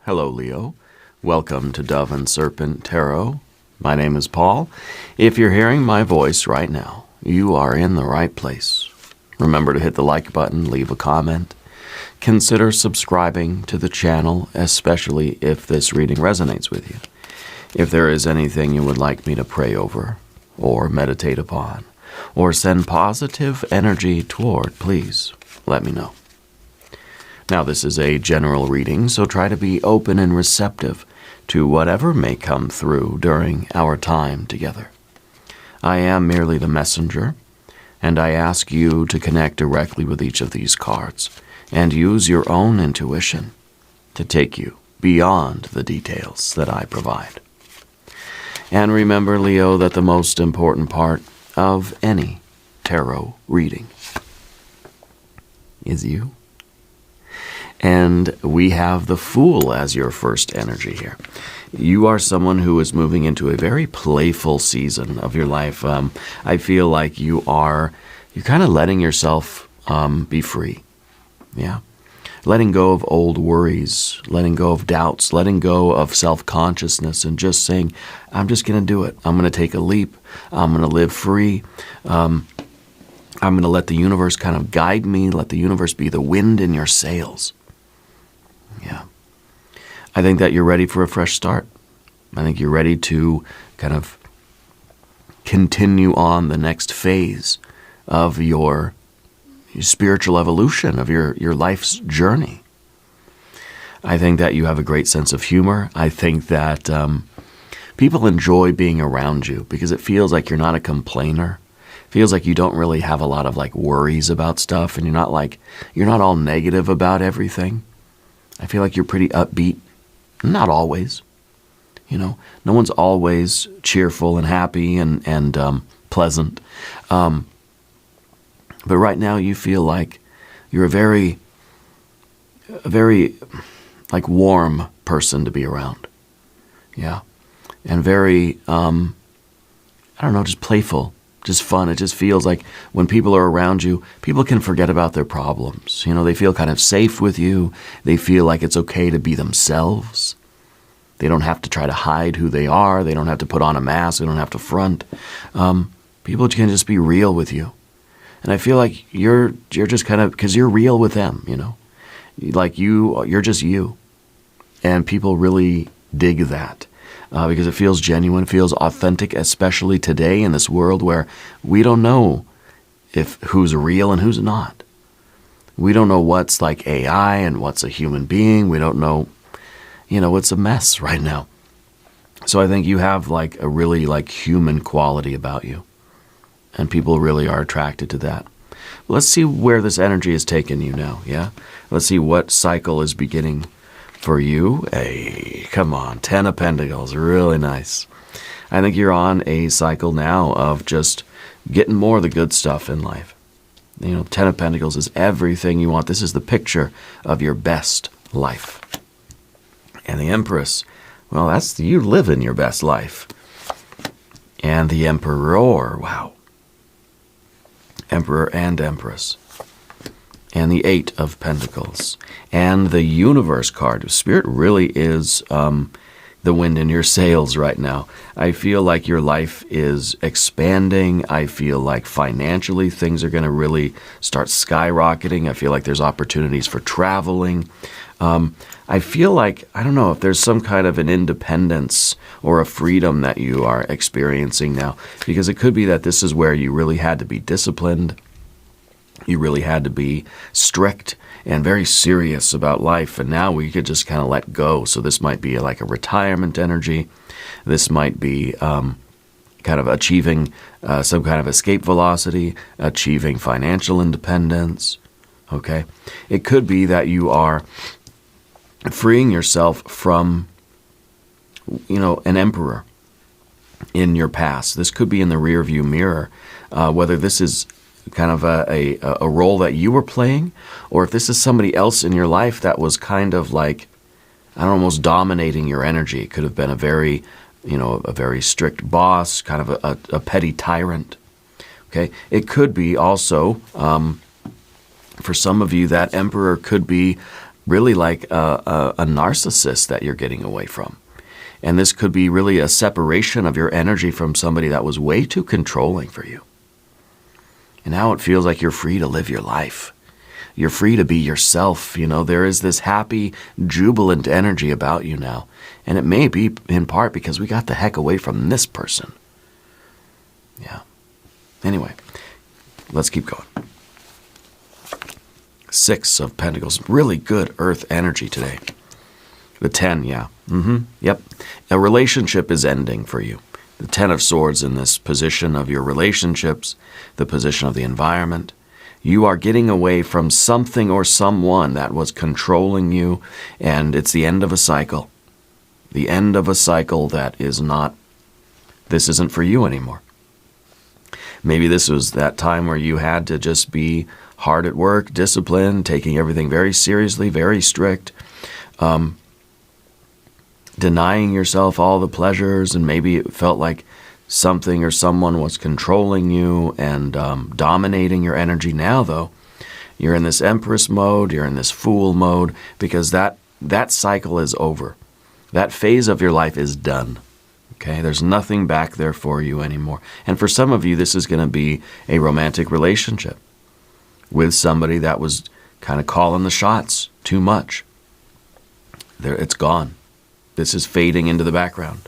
Hello, Leo. Welcome to Dove and Serpent Tarot. My name is Paul. If you're hearing my voice right now, you are in the right place. Remember to hit the like button, leave a comment. Consider subscribing to the channel, especially if this reading resonates with you. If there is anything you would like me to pray over, or meditate upon, or send positive energy toward, please let me know. Now, this is a general reading, so try to be open and receptive to whatever may come through during our time together. I am merely the messenger, and I ask you to connect directly with each of these cards and use your own intuition to take you beyond the details that I provide. And remember, Leo, that the most important part of any tarot reading is you. And we have the Fool as your first energy here. You are someone who is moving into a very playful season of your life. I feel like you're kind of letting yourself be free. Yeah. Letting go of old worries, letting go of doubts, letting go of self-consciousness, and just saying, I'm just going to do it. I'm going to take a leap. I'm going to live free. I'm going to let the universe kind of guide me, let the universe be the wind in your sails. Yeah. I think that you're ready for a fresh start. I think you're ready to kind of continue on the next phase of your spiritual evolution, of your life's journey. I think that you have a great sense of humor. I think that people enjoy being around you because it feels like you're not a complainer. It feels like you don't really have a lot of worries about stuff, and you're not all negative about everything. I feel like you're pretty upbeat. Not always. No one's always cheerful and happy and pleasant. But right now you feel like you're a very warm person to be around. Yeah. And very, just playful, just fun. It just feels like when people are around you, people can forget about their problems. They feel kind of safe with you. They feel like it's okay to be themselves. They don't have to try to hide who they are. They don't have to put on a mask. They don't have to front. People can just be real with you. And I feel like you're just kind of, because you're real with them, Like you're just you. And people really dig that. Because it feels genuine, feels authentic, especially today in this world where we don't know who's real and who's not. We don't know what's like AI and what's a human being. We don't know, it's a mess right now. So I think you have a really human quality about you. And people really are attracted to that. Let's see where this energy is taking you now, yeah? Let's see what cycle is beginning for you. Hey, come on, 10 of Pentacles, really nice. I think you're on a cycle now of just getting more of the good stuff in life. 10 of Pentacles is everything you want. This is the picture of your best life. And the Empress, well, that's you living your best life. And the Emperor, wow. Emperor and Empress. And the 8 of Pentacles. And the Universe card. Spirit really is the wind in your sails right now. I feel like your life is expanding. I feel like financially things are going to really start skyrocketing. I feel like there's opportunities for traveling. I feel like, I don't know, if there's some kind of an independence or a freedom that you are experiencing now. Because it could be that this is where you really had to be disciplined. You really had to be strict and very serious about life, and now we could just kind of let go. So this might be like a retirement energy. This might be kind of achieving some kind of escape velocity, achieving financial independence. Okay? It could be that you are freeing yourself from, an emperor in your past. This could be in the rearview mirror, whether this is kind of a role that you were playing, or if this is somebody else in your life that was kind of almost dominating your energy. It could have been a very strict boss, kind of a petty tyrant. Okay, it could be also, for some of you, that emperor could be really like a narcissist that you're getting away from. And this could be really a separation of your energy from somebody that was way too controlling for you. And now it feels like you're free to live your life. You're free to be yourself. You know, there is this happy, jubilant energy about you now. And it may be in part because we got the heck away from this person. Yeah. Anyway, let's keep going. 6 of Pentacles. Really good earth energy today. The 10, yeah. Yep. A relationship is ending for you. The 10 of Swords in this position of your relationships, the position of the environment. You are getting away from something or someone that was controlling you, and it's the end of a cycle. The end of a cycle that is not, this isn't for you anymore. Maybe this was that time where you had to just be hard at work, disciplined, taking everything very seriously, very strict, denying yourself all the pleasures, and maybe it felt like something or someone was controlling you and dominating your energy. Now, though, you're in this Empress mode, you're in this Fool mode, because that cycle is over. That phase of your life is done. Okay, there's nothing back there for you anymore. And for some of you, this is going to be a romantic relationship with somebody that was kind of calling the shots too much. It's gone. This is fading into the background.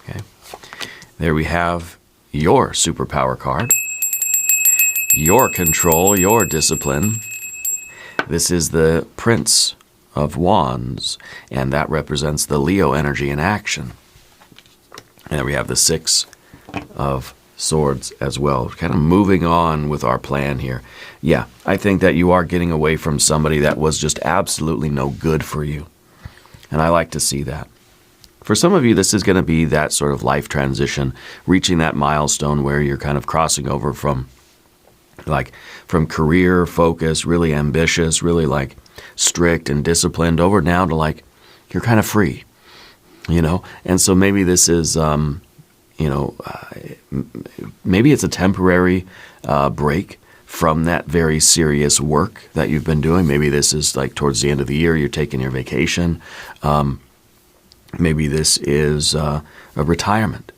Okay. There we have your superpower card, your control, your discipline. This is the Prince of Wands, and that represents the Leo energy in action. And then we have the 6 of Swords as well, kind of moving on with our plan here. Yeah, I think that you are getting away from somebody that was just absolutely no good for you. And I like to see that. For some of you, this is going to be that sort of life transition, reaching that milestone where you're kind of crossing over from career focus, really ambitious, really like strict and disciplined, over now to like you're kind of free, you know? And so maybe this is, maybe it's a temporary break from that very serious work that you've been doing. Maybe this is like towards the end of the year, you're taking your vacation. Maybe this is a retirement,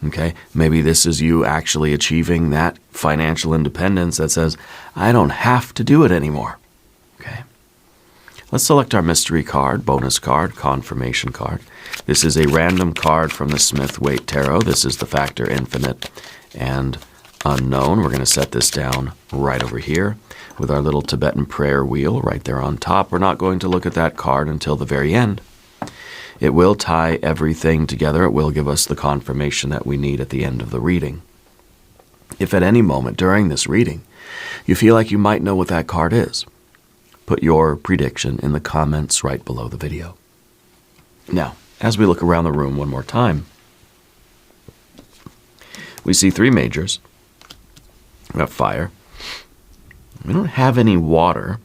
okay? Maybe this is you actually achieving that financial independence that says, I don't have to do it anymore, okay? Let's select our mystery card, bonus card, confirmation card. This is a random card from the Smith-Waite Tarot. This is the factor infinite and unknown. We're going to set this down right over here with our little Tibetan prayer wheel right there on top. We're not going to look at that card until the very end. It will tie everything together. It will give us the confirmation that we need at the end of the reading. If at any moment during this reading you feel like you might know what that card is, put your prediction in the comments right below the video. Now, as we look around the room one more time, we see 3 majors. We have fire. We don't have any water.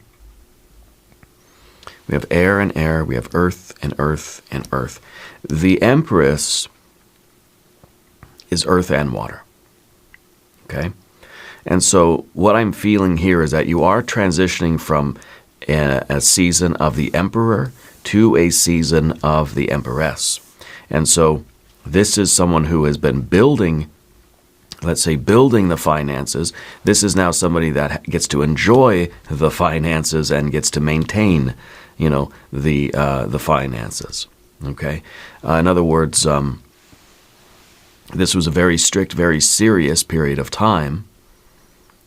We have air and air. We have earth and earth and earth. The Empress is earth and water. Okay? And so what I'm feeling here is that you are transitioning from a season of the Emperor to a season of the Empress. And so this is someone who has been building, let's say, building the finances. This is now somebody that gets to enjoy the finances and gets to maintain, the finances. Okay? In other words, this was a very strict, very serious period of time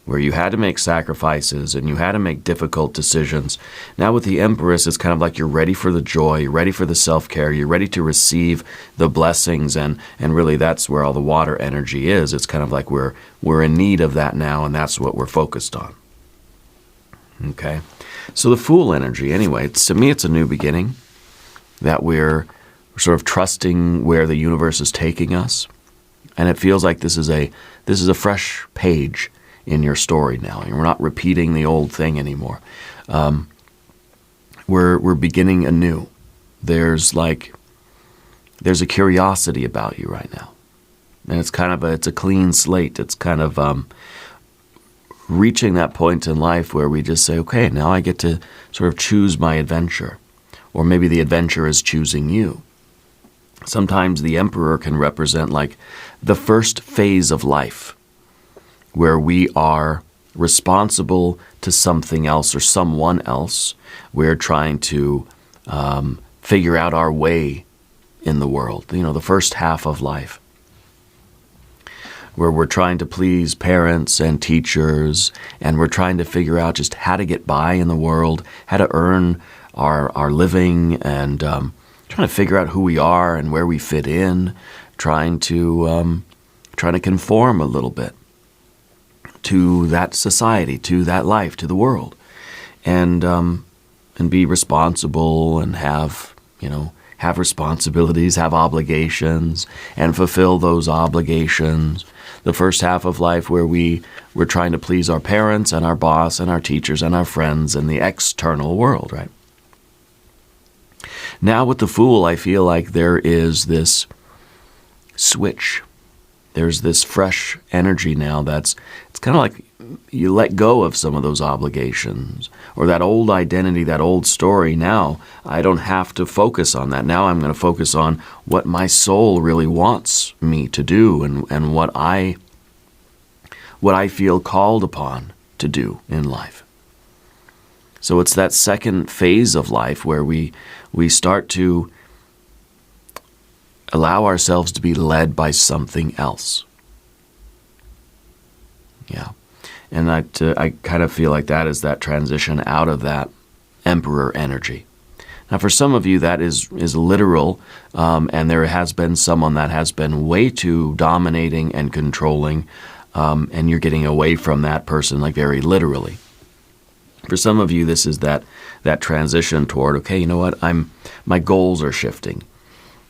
where you had to make sacrifices and you had to make difficult decisions. Now with the Empress, it's kind of like you're ready for the joy, you're ready for the self-care, you're ready to receive the blessings, and really that's where all the water energy is. It's kind of like we're in need of that now, and that's what we're focused on. Okay? So the Fool energy, anyway, to me it's a new beginning, that we're sort of trusting where the universe is taking us, and it feels like this is a fresh page in your story now. We're not repeating the old thing anymore. We're beginning anew. There's a curiosity about you right now, and it's a clean slate. It's kind of reaching that point in life where we just say, okay, now I get to sort of choose my adventure. Or maybe the adventure is choosing you. Sometimes the emperor can represent like the first phase of life, where we are responsible to something else or someone else. We're trying to figure out our way in the world, the first half of life, where we're trying to please parents and teachers, and we're trying to figure out just how to get by in the world, how to earn our living, and trying to figure out who we are and where we fit in, trying to conform a little bit to that society, to that life, to the world, and be responsible and have responsibilities, have obligations, and fulfill those obligations. The first half of life where we're trying to please our parents and our boss and our teachers and our friends and the external world, right? Now with the Fool, I feel like there is this switch. There's this fresh energy now it's kind of like you let go of some of those obligations or that old identity, that old story. Now I don't have to focus on that. Now I'm going to focus on what my soul really wants me to do and what I feel called upon to do in life. So it's that second phase of life where we start to allow ourselves to be led by something else. Yeah. And I kind of feel like that is that transition out of that emperor energy. Now, for some of you, that is literal, and there has been someone that has been way too dominating and controlling, and you're getting away from that person, like very literally. For some of you, this is that transition toward, okay, you know what, my goals are shifting.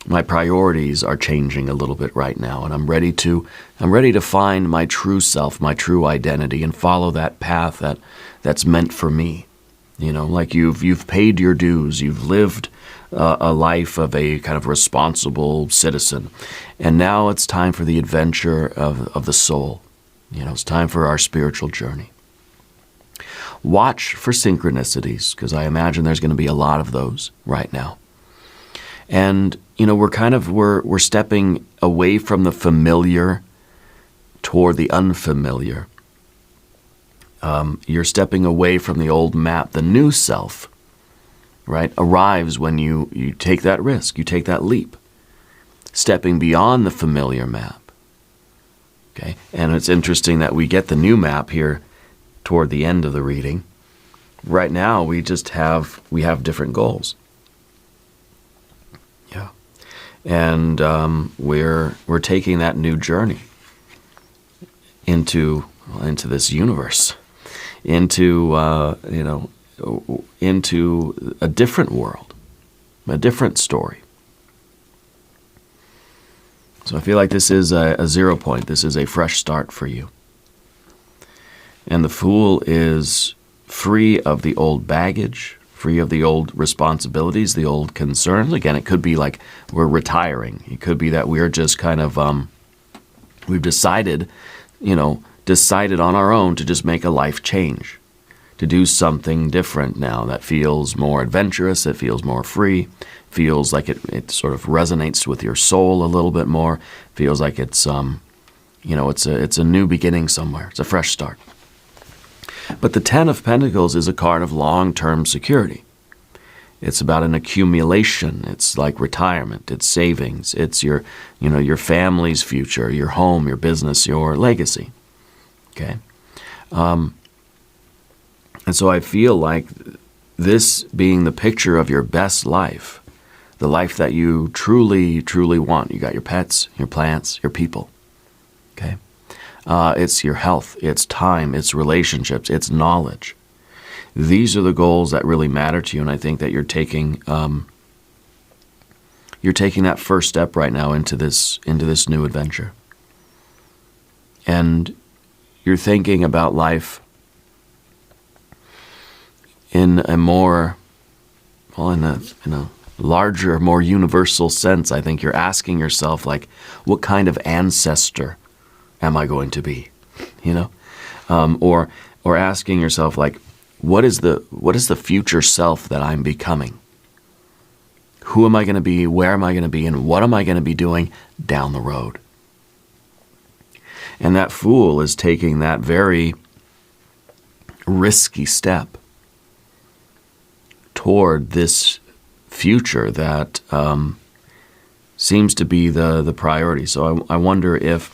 My priorities are changing a little bit right now, and I'm ready to find my true self, my true identity, and follow that path that's meant for me. Like you've paid your dues, you've lived a life of a kind of responsible citizen, and now it's time for the adventure of the soul. It's time for our spiritual journey. Watch for synchronicities, because I imagine there's going to be a lot of those right now. And we're stepping away from the familiar toward the unfamiliar. You're stepping away from the old map. The new self, right, arrives when you take that risk, you take that leap, stepping beyond the familiar map. Okay, and it's interesting that we get the new map here toward the end of the reading. Right now, we have different goals. Yeah, and we're taking that new journey into this universe, into a different world, a different story. So I feel like this is a 0 point. This is a fresh start for you. And the Fool is free of the old baggage, free of the old responsibilities, the old concerns. Again, it could be like we're retiring. It could be that we're just kind of, we've decided on our own to just make a life change, to do something different now that feels more adventurous, it feels more free, feels like it sort of resonates with your soul a little bit more, feels like it's a new beginning somewhere. It's a fresh start. But the Ten of Pentacles is a card of long-term security. It's about an accumulation. It's like retirement. It's savings. It's your family's future, your home, your business, your legacy. Okay? And so I feel like this being the picture of your best life, the life that you truly, truly want. You got your pets, your plants, your people. Okay? It's your health, it's time, it's relationships, it's knowledge. These are the goals that really matter to you, and I think that you're taking that first step right now into this new adventure. And you're thinking about life in a more, in a larger, more universal sense. I think you're asking yourself, like, what kind of ancestor am I going to be? Or asking yourself, like, what is the future self that I'm becoming? Who am I going to be? Where am I going to be? And what am I going to be doing down the road? And that Fool is taking that very risky step toward this future that seems to be the priority. So I wonder if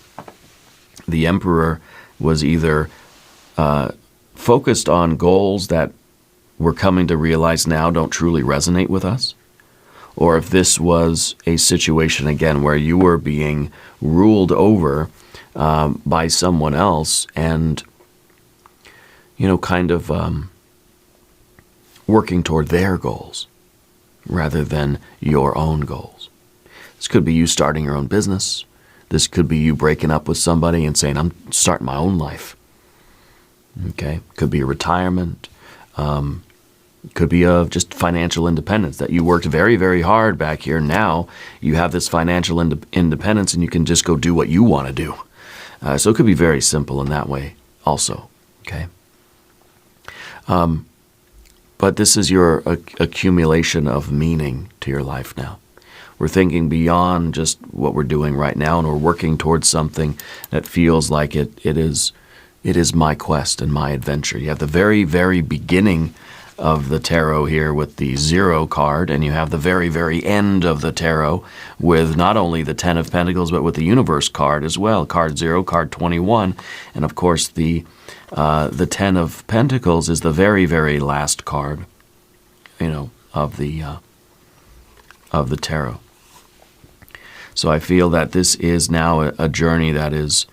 the Emperor was either focused on goals that we're coming to realize now don't truly resonate with us, or if this was a situation, again, where you were being ruled over by someone else and, kind of working toward their goals rather than your own goals. This could be you starting your own business. This could be you breaking up with somebody and saying, I'm starting my own life. Okay, could be a retirement, could be just financial independence, that you worked very, very hard back here. Now you have this financial independence and you can just go do what you want to do. So it could be very simple in that way also, okay? But this is your accumulation of meaning to your life now. We're thinking beyond just what we're doing right now, and we're working towards something that feels like it is my quest and my adventure. You have the very, very beginning of the tarot here with the 0 card, and you have the very, very end of the tarot with not only the 10 of Pentacles, but with the Universe card as well. Card 0, card 21, and of course the 10 of Pentacles is the very, very last card, of the tarot. So I feel that this is now a journey that is.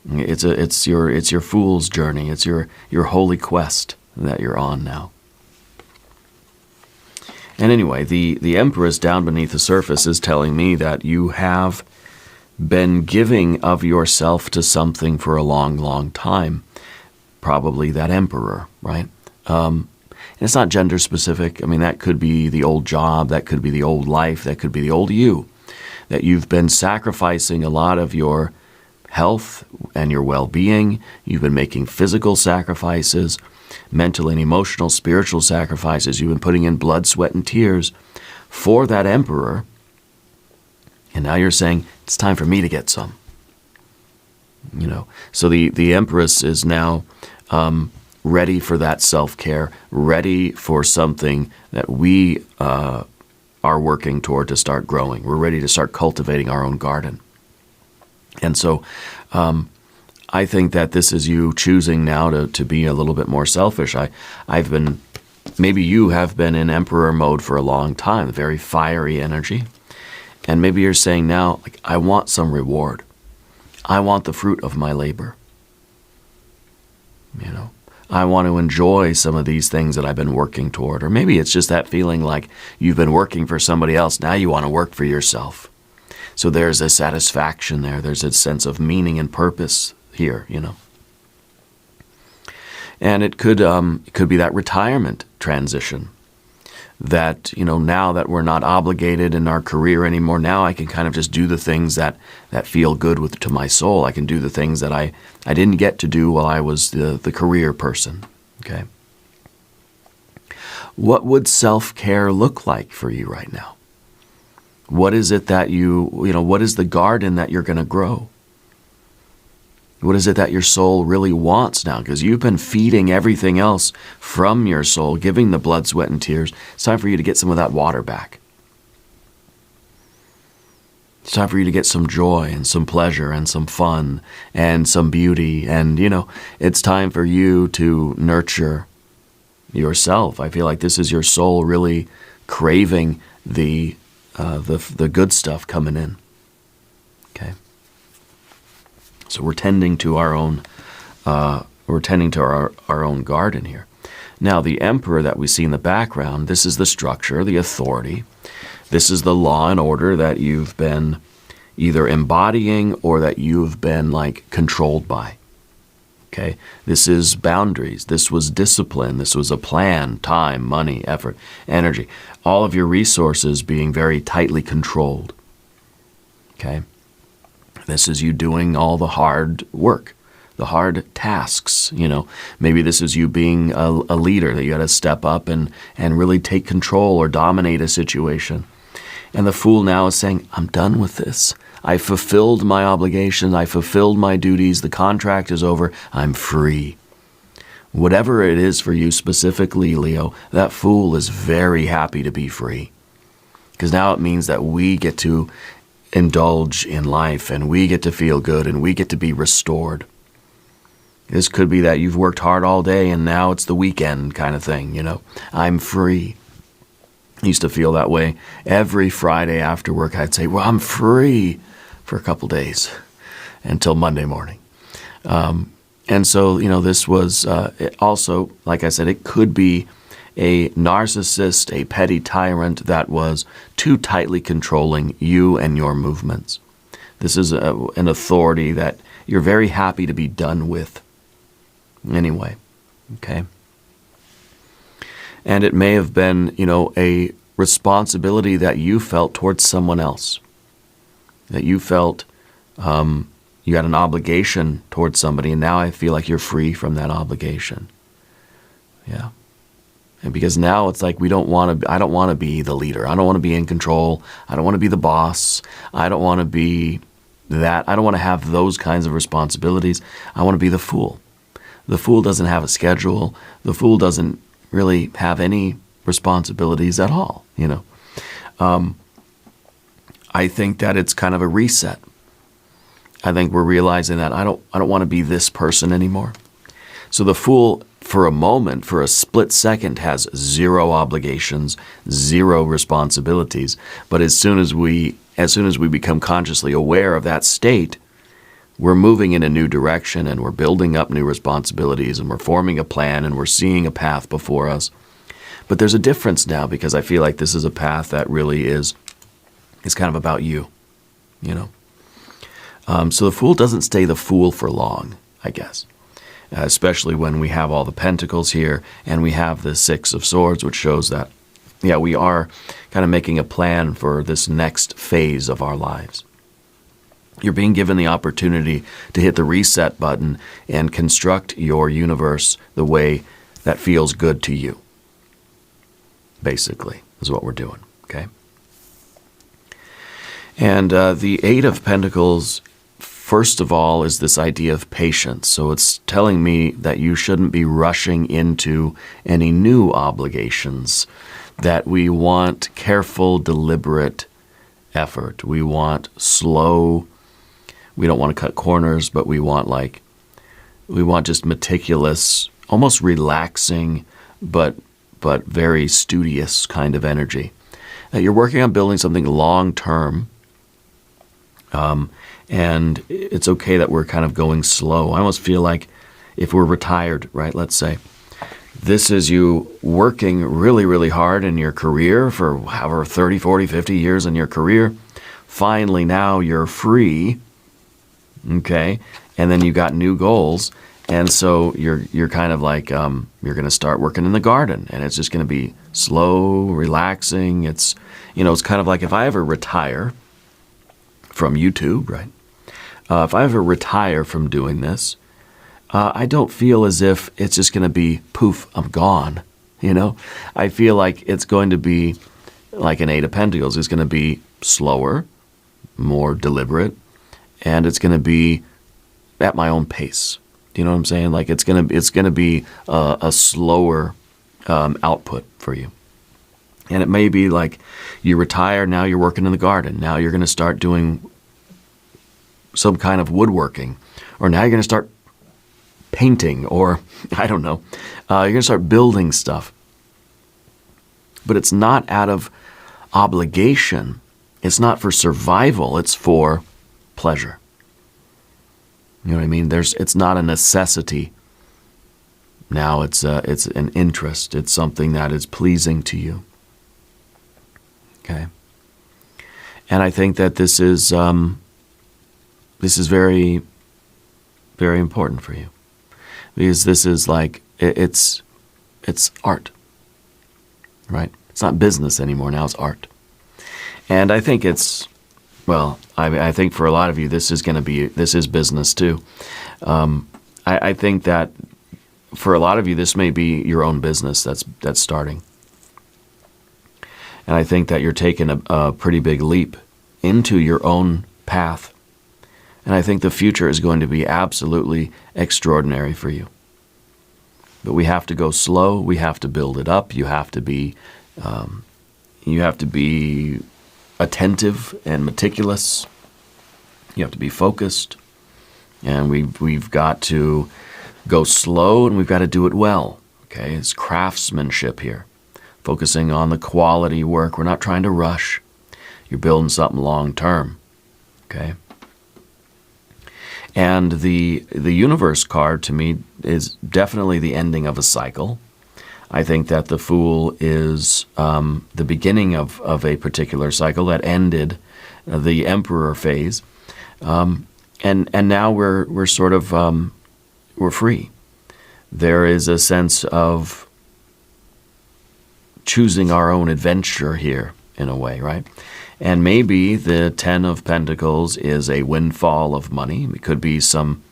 It's your fool's journey. It's your holy quest that you're on now. And anyway, the Empress down beneath the surface is telling me that you have been giving of yourself to something for a long, long time. Probably that Emperor, right? And it's not gender specific. I mean, that could be the old job, that could be the old life, that could be the old you. That you've been sacrificing a lot of your health and your well-being. You've been making physical sacrifices, mental and emotional, spiritual sacrifices. You've been putting in blood, sweat, and tears for that Emperor. And now you're saying, it's time for me to get some. So the Empress is now ready for that self-care, ready for something that we are working toward to start growing. We're ready to start cultivating our own garden. And so I think that this is you choosing now to be a little bit more selfish. Maybe you have been in Emperor mode for a long time, very fiery energy. And maybe you're saying now, like, I want some reward. I want the fruit of my labor. I want to enjoy some of these things that I've been working toward. Or maybe it's just that feeling like you've been working for somebody else. Now you want to work for yourself. So there's a satisfaction there. There's a sense of meaning and purpose here, And it could be that retirement transition. That, now that we're not obligated in our career anymore, now I can kind of just do the things that feel good to my soul. I can do the things that I didn't get to do while I was the career person. Okay. What would self-care look like for you right now? What is it that what is the garden that you're going to grow? What is it that your soul really wants now? Because you've been feeding everything else from your soul, giving the blood, sweat, and tears. It's time for you to get some of that water back. It's time for you to get some joy and some pleasure and some fun and some beauty. And, it's time for you to nurture yourself. I feel like this is your soul really craving the good stuff coming in. Okay. So we're tending to our own garden here. Now the Emperor that we see in the background, this is the structure, the authority. This is the law and order that you've been either embodying or that you've been controlled by. Okay? This is boundaries. This was discipline. This was a plan, time, money, effort, energy. All of your resources being very tightly controlled. Okay? This is you doing all the hard work, the hard tasks. Maybe this is you being a leader, that you got to step up and really take control or dominate a situation. And the Fool now is saying, I'm done with this. I fulfilled my obligation. I fulfilled my duties. The contract is over. I'm free. Whatever it is for you specifically, Leo, that Fool is very happy to be free. Because now it means that we get to indulge in life, and we get to feel good, and we get to be restored. This could be that you've worked hard all day and now it's the weekend kind of thing, I'm free. I used to feel that way. Every Friday after work I'd say, well, I'm free for a couple days until Monday morning. And so, this was also, like I said, it could be a narcissist, a petty tyrant that was too tightly controlling you and your movements. This is an authority that you're very happy to be done with anyway, okay? And it may have been, a responsibility that you felt towards someone else, that you felt you had an obligation towards somebody, and now I feel like you're free from that obligation. Yeah. And because now it's like I don't want to be the leader. I don't want to be in control. I don't want to be the boss. I don't want to be that. I don't want to have those kinds of responsibilities. I want to be the Fool. The Fool doesn't have a schedule. The Fool doesn't really have any responsibilities at all, I think that it's kind of a reset. I think we're realizing that I don't want to be this person anymore. So the Fool, for a moment, for a split second, has zero obligations, zero responsibilities. But as soon as we become consciously aware of that state, we're moving in a new direction, and we're building up new responsibilities, and we're forming a plan, and we're seeing a path before us. But there's a difference now, because I feel like this is a path that really is kind of about you, So the Fool doesn't stay the Fool for long, I guess. Especially when we have all the pentacles here, and we have the Six of Swords, which shows that, we are kind of making a plan for this next phase of our lives. You're being given the opportunity to hit the reset button and construct your universe the way that feels good to you. Basically, is what we're doing, okay? And the Eight of Pentacles, first of all, is this idea of patience. So it's telling me that you shouldn't be rushing into any new obligations, that we want careful, deliberate effort. We want slow. We don't want to cut corners, but we want just meticulous, almost relaxing, but very studious kind of energy. That you're working on building something long-term, and it's okay that we're kind of going slow. I almost feel like if we're retired, right, let's say, this is you working really, really hard in your career for however 30, 40, 50 years in your career. Finally, now you're free, okay, and then you got new goals, and so you're kind of like you're going to start working in the garden, and it's just going to be slow, relaxing. It's it's kind of like if I ever retire from YouTube, right? If I ever retire from doing this, I don't feel as if it's just going to be poof, I'm gone. I feel like it's going to be like an Eight of Pentacles. It's going to be slower, more deliberate, and it's going to be at my own pace. Do you know what I'm saying? Like it's going to be a slower output for you. And it may be like you retire, now you're working in the garden. Now you're going to start doing some kind of woodworking. Or now you're going to start painting, or I don't know. You're going to start building stuff. But it's not out of obligation. It's not for survival. It's for pleasure. You know what I mean? It's not a necessity. Now it's an interest. It's something that is pleasing to you. Okay. And I think that this is very, very important for you, because this is like it's art, right? It's not business anymore. Now it's art, and I think I think for a lot of you this is business too. I think that for a lot of you, this may be your own business that's starting. And I think that you're taking a pretty big leap into your own path. And I think the future is going to be absolutely extraordinary for you. But we have to go slow. We have to build it up. You have to be attentive and meticulous. You have to be focused. And we've got to go slow, and we've got to do it well. Okay, it's craftsmanship here. Focusing on the quality work. We're not trying to rush. You're building something long term. Okay? And the universe card to me is definitely the ending of a cycle. I think that the Fool is the beginning of a particular cycle that ended the Emperor phase. And now we're sort of we're free. There is a sense of choosing our own adventure here in a way, right? And maybe the Ten of Pentacles is a windfall of money. It could be some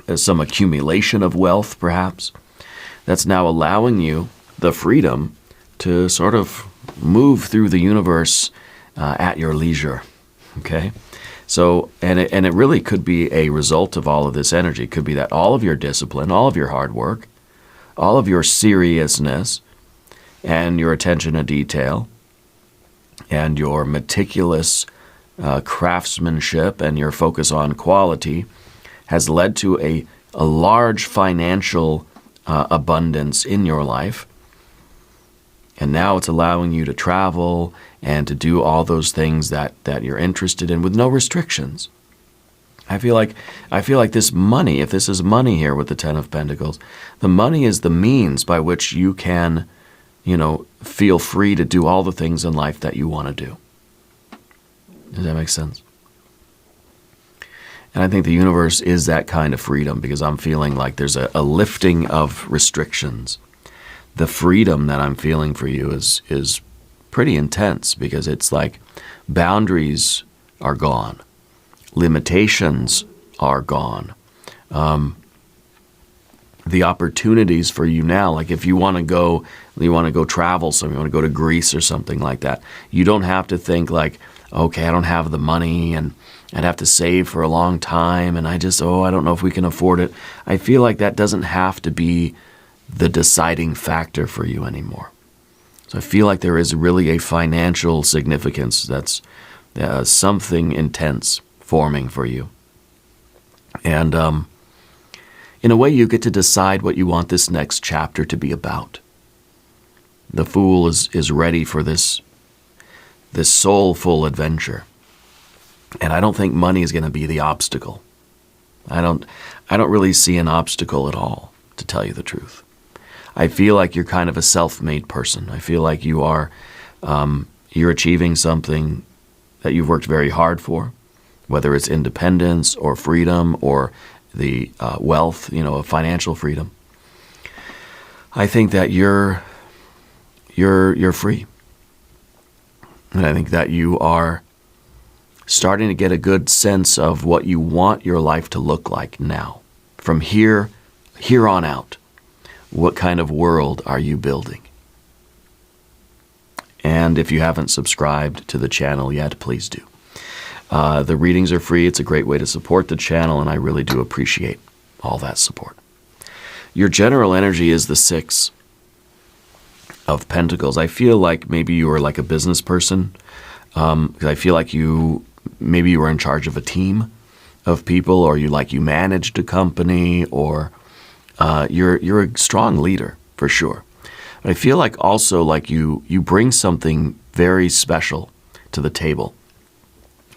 accumulation of wealth, perhaps, that's now allowing you the freedom to sort of move through the universe at your leisure, okay? So, and it really could be a result of all of this energy. It could be that all of your discipline, all of your hard work, all of your seriousness, and your attention to detail, and your meticulous craftsmanship and your focus on quality has led to a large financial abundance in your life. And now it's allowing you to travel and to do all those things that you're interested in with no restrictions. I feel like this money, if this is money here with the Ten of Pentacles, the money is the means by which you can, feel free to do all the things in life that you want to do. Does that make sense? And I think the universe is that kind of freedom, because I'm feeling like there's a lifting of restrictions. The freedom that I'm feeling for you is pretty intense, because it's like boundaries are gone. Limitations are gone. The opportunities for you now, like if you want to go travel somewhere, you want to go to Greece or something like that, you don't have to think like, okay, I don't have the money and I'd have to save for a long time and I don't know if we can afford it. I feel like that doesn't have to be the deciding factor for you anymore. So I feel like there is really a financial significance that's something intense forming for you. And in a way, you get to decide what you want this next chapter to be about. The Fool is ready for this soulful adventure. And I don't think money is going to be the obstacle. I don't really see an obstacle at all, to tell you the truth. I feel like you're kind of a self-made person. I feel like you are, you're achieving something that you've worked very hard for, whether it's independence or freedom or the wealth, of financial freedom. I think that you're free. And I think that you are starting to get a good sense of what you want your life to look like now. From here on out, what kind of world are you building? And if you haven't subscribed to the channel yet, please do. The readings are free. It's a great way to support the channel, and I really do appreciate all that support. Your general energy is the Six of Pentacles. I feel like maybe you are like a business person. I feel like maybe you were in charge of a team of people, or you managed a company, or you're a strong leader for sure. But I feel like also like you bring something very special to the table.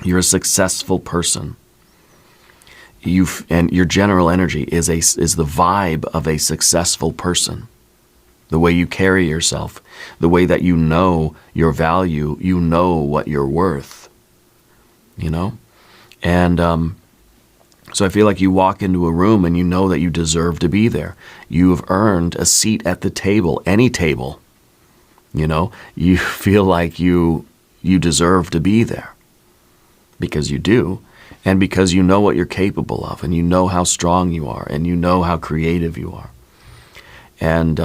You're a successful person. And your general energy is the vibe of a successful person. The way you carry yourself, the way that you know your value, you know what you're worth. And so I feel like you walk into a room and you know that you deserve to be there. You have earned a seat at the table, any table. You feel like you deserve to be there. Because you do. and because you know what you're capable of, and you know how strong you are, and you know how creative you are. And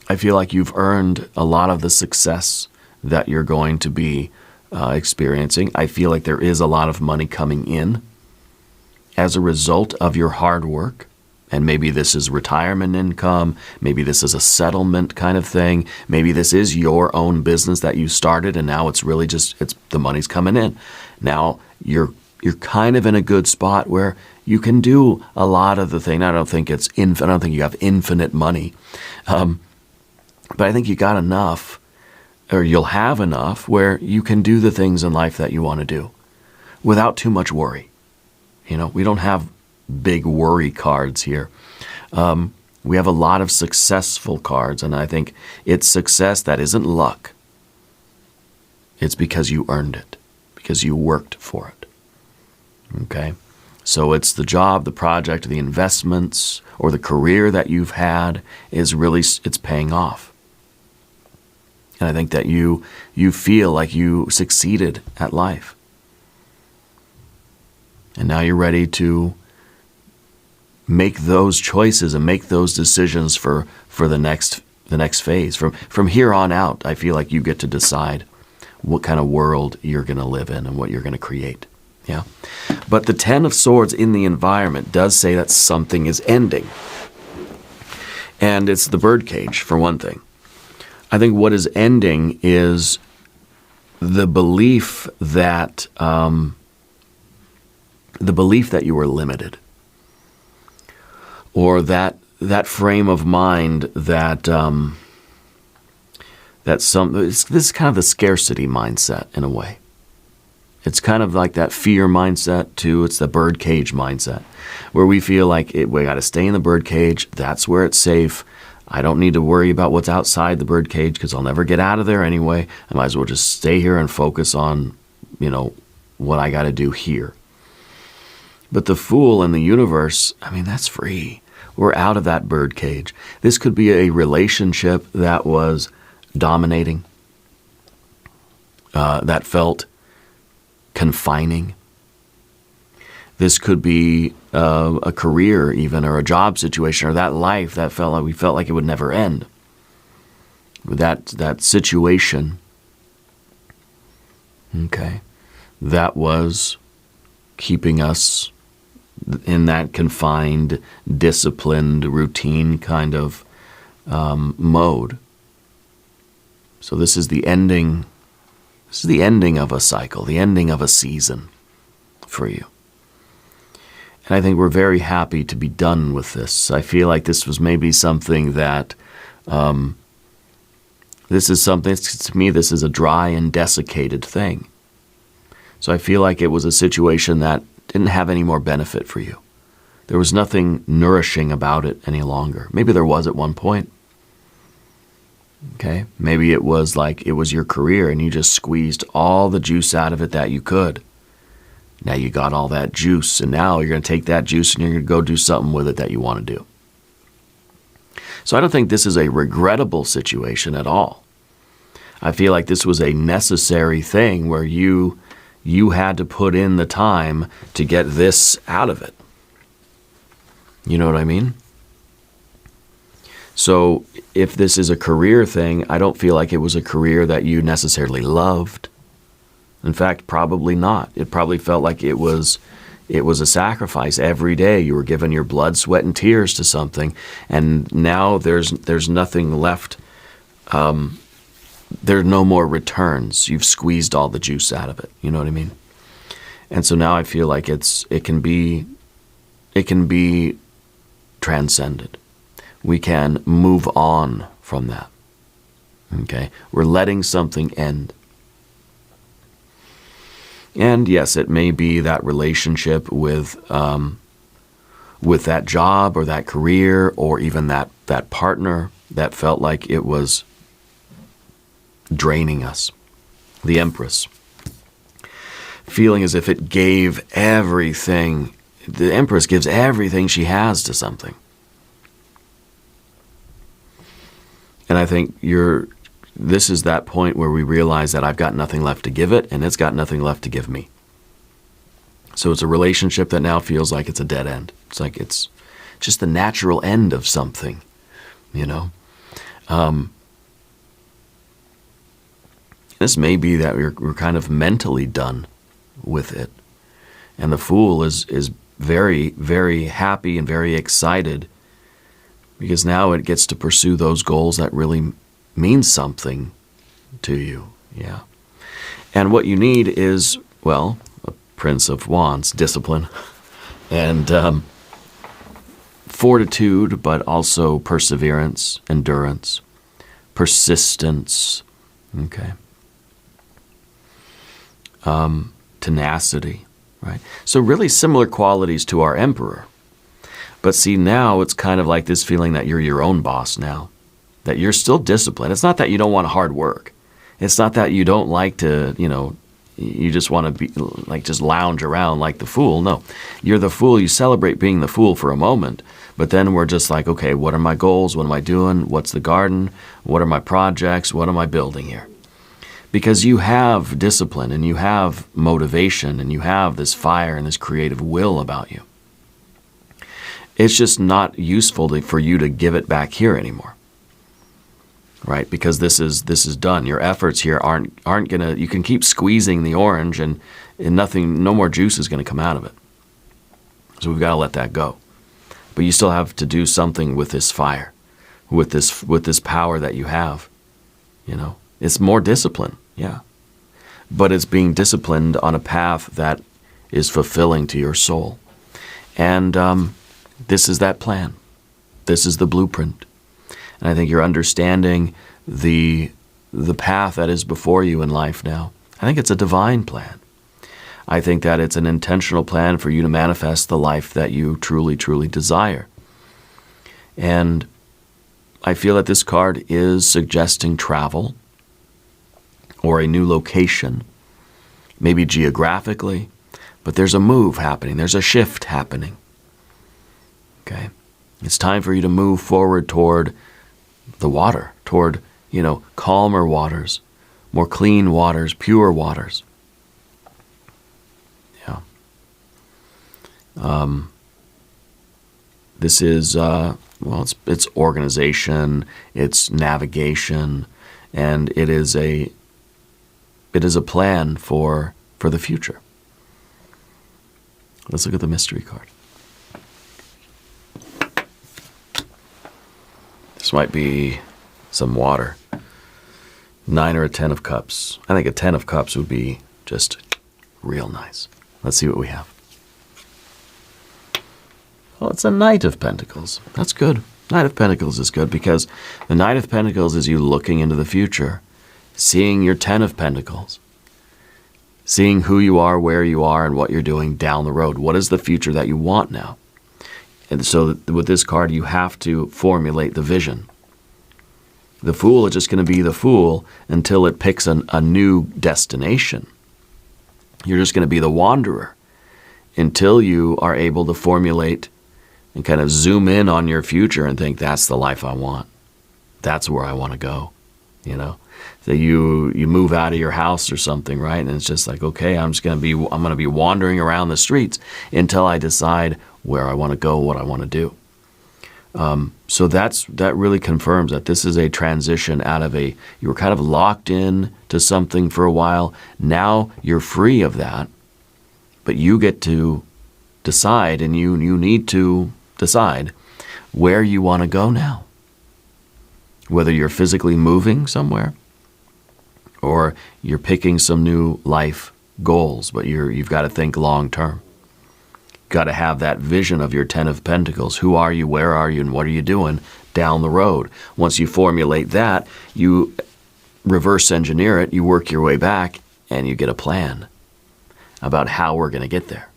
I feel like you've earned a lot of the success that you're going to be experiencing. I feel like there is a lot of money coming in as a result of your hard work. And maybe this is retirement income. Maybe this is a settlement kind of thing. Maybe this is your own business that you started, and now it's really just the money's coming in. Now you're kind of in a good spot where you can do a lot of the thing. I don't think it's I don't think you have infinite money, but I think you got enough, or you'll have enough where you can do the things in life that you want to do without too much worry. We don't have big worry cards here. We have a lot of successful cards, and I think it's success that isn't luck. It's because you earned it, because you worked for it. Okay? So it's the job, the project, the investments, or the career that you've had it's paying off. And I think that you feel like you succeeded at life. And now you're ready to make those choices and make those decisions for the next phase. From here on out, I feel like you get to decide what kind of world you're going to live in and what you're going to create. Yeah. But the Ten of Swords in the environment does say that something is ending. And it's the birdcage, for one thing. I think what is ending is the belief that you were limited, or that frame of mind that this is kind of the scarcity mindset in a way. It's kind of like that fear mindset too. It's the birdcage mindset, where we feel like we got to stay in the birdcage. That's where it's safe. I don't need to worry about what's outside the birdcage because I'll never get out of there anyway. I might as well just stay here and focus on, what I got to do here. But the Fool in the universe, that's free. We're out of that birdcage. This could be a relationship that was dominating, that felt confining. This could be a career even, or a job situation, or that life that we felt like it would never end. That situation, okay, that was keeping us in that confined, disciplined, routine kind of mode. So this is the ending. This is the ending of a cycle, the ending of a season for you. And I think we're very happy to be done with this. I feel like this was maybe something that, to me, this is a dry and desiccated thing. So I feel like it was a situation that didn't have any more benefit for you. There was nothing nourishing about it any longer. Maybe there was at one point. Okay? Maybe it was your career and you just squeezed all the juice out of it that you could. Now you got all that juice, and now you're going to take that juice and you're going to go do something with it that you want to do. So I don't think this is a regrettable situation at all. I feel like this was a necessary thing where you had to put in the time to get this out of it. You know what I mean? So if this is a career thing, I don't feel like it was a career that you necessarily loved. In fact, probably not. It probably felt like it was a sacrifice every day. You were giving your blood, sweat, and tears to something, and now there's nothing left. There are no more returns. You've squeezed all the juice out of it. You know what I mean? And so now I feel like it can be transcended. We can move on from that. Okay? We're letting something end. And yes, it may be that relationship with that job or that career or even that partner that felt like it was draining us. The Empress. Feeling as if it gave everything. The Empress gives everything she has to something. And I think this is that point where we realize that I've got nothing left to give it, and it's got nothing left to give me. So it's a relationship that now feels like it's a dead end. It's like it's just the natural end of something, you know. This may be that we're kind of mentally done with it. And the Fool is very, very happy and very excited because now it gets to pursue those goals that really mean something to you. Yeah. And what you need is, well, a Prince of Wands, discipline, and fortitude, but also perseverance, endurance, persistence, okay, tenacity, right? So really similar qualities to our Emperor. But see, now it's kind of like this feeling that you're your own boss now, that you're still disciplined. It's not that you don't want hard work. It's not that you don't like to, you know, you just want to be like just lounge around like the Fool. No, you're the Fool. You celebrate being the Fool for a moment, but then we're just like, okay, what are my goals? What am I doing? What's the garden? What are my projects? What am I building here? Because you have discipline and you have motivation and you have this fire and this creative will about you. It's just not useful for you to give it back here anymore. Right? Because this is done. Your efforts here aren't gonna, you can keep squeezing the orange and nothing, no more juice is gonna come out of it. So we've got to let that go. But you still have to do something with this fire, with this power that you have. You know, it's more discipline, yeah. But it's being disciplined on a path that is fulfilling to your soul. And this is that plan. This is the blueprint. And I think you're understanding the path that is before you in life now. I think it's a divine plan. I think that it's an intentional plan for you to manifest the life that you truly, truly desire. And I feel that this card is suggesting travel or a new location, maybe geographically, but there's a move happening. There's a shift happening. Okay? It's time for you to move forward toward the water, toward, you know, calmer waters, more clean waters, pure waters. Yeah. This is, well, it's organization, it's navigation, and it is a plan for the future. Let's look at the mystery card. This might be some water. 9 or a 10 of cups. I think a 10 of cups would be just real nice. Let's see what we have. Oh, it's a Knight of Pentacles. That's good. Knight of Pentacles is good because the Knight of Pentacles is you looking into the future, seeing your 10 of Pentacles, seeing who you are, where you are, and what you're doing down the road. What is the future that you want now? And so with this card, you have to formulate the vision. The Fool is just going to be the Fool until it picks a new destination. You're just going to be the wanderer until you are able to formulate and kind of zoom in on your future and think, that's the life I want. That's where I want to go, you know? So you move out of your house or something, right? And it's just like, okay, I'm going to be wandering around the streets until I decide where I want to go, what I want to do. So that really confirms that this is a transition out of you were kind of locked in to something for a while. Now you're free of that, but you get to decide, and you need to decide where you want to go now. Whether you're physically moving somewhere or you're picking some new life goals, but you've got to think long term. Got to have that vision of your 10 of Pentacles. Who are you, where are you, and what are you doing down the road? Once you formulate that, you reverse engineer it, you work your way back, and you get a plan about how we're going to get there,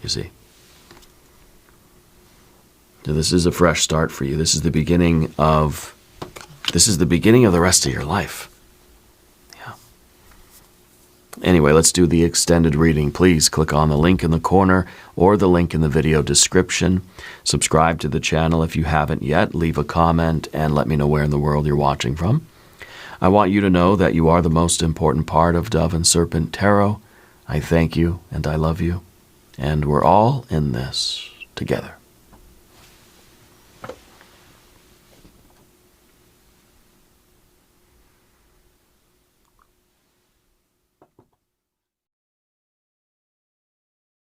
you see. So this is a fresh start for you. This is the beginning of the rest of your life. Anyway, let's do the extended reading. Please click on the link in the corner or the link in the video description. Subscribe to the channel if you haven't yet. Leave a comment and let me know where in the world you're watching from. I want you to know that you are the most important part of Dove and Serpent Tarot. I thank you and I love you. And we're all in this together.